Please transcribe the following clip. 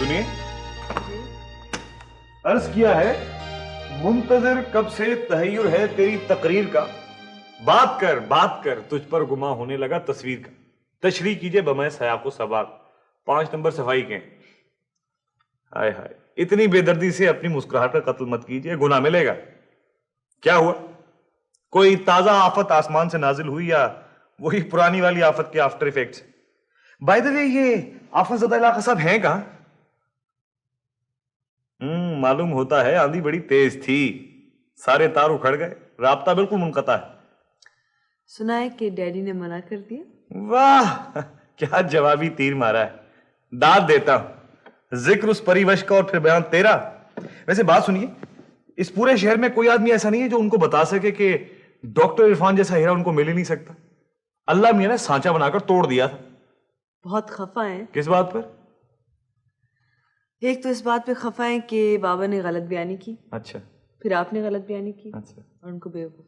سنیے، عرض کیا ہے منتظر کب سے تحیر ہے تیری تقریر کا، بات کر تجھ پر گما ہونے لگا تصویر کا، تشریح کیجئے بمائے سیاق و سباق، 5 نمبر صفائی کے۔ ہائے ہائے، اتنی بے دردی سے اپنی مسکراہٹ کا قتل مت کیجئے، گناہ ملے گا۔ کیا ہوا؟ کوئی تازہ آفت آسمان سے نازل ہوئی یا وہی پرانی والی آفت کے آفٹر ایفیکٹس؟ بائی دا وے، یہ آفت زدہ علاقہ صاحب ہیں کہاں؟ معلوم ہوتا ہے آندھی بڑی تیز تھی، سارے تار اکھڑ گئے، رابطہ بالکل منقطع ہے۔ سنا ہے کہ ڈیڈی نے منع کر دیا؟ واہ، کیا جوابی تیر مارا ہے، داد دیتا ہوں، ذکر اس پریوش کا اور پھر بیان تیرا۔ ویسے بات سنیے، اس پورے شہر میں کوئی آدمی ایسا نہیں ہے جو ان کو بتا سکے کہ ڈاکٹر عرفان جیسا ہیرا ان کو مل ہی نہیں سکتا؟ اللہ میاں نے سانچہ بنا کر توڑ دیا تھا۔ بہت خفا ہیں۔ کس بات پر؟ ایک تو اس بات پہ خفا ہیں کہ بابا نے غلط بیانی کی، اچھا، پھر آپ نے غلط بیانی کی اچھا، اور ان کو بیوقوف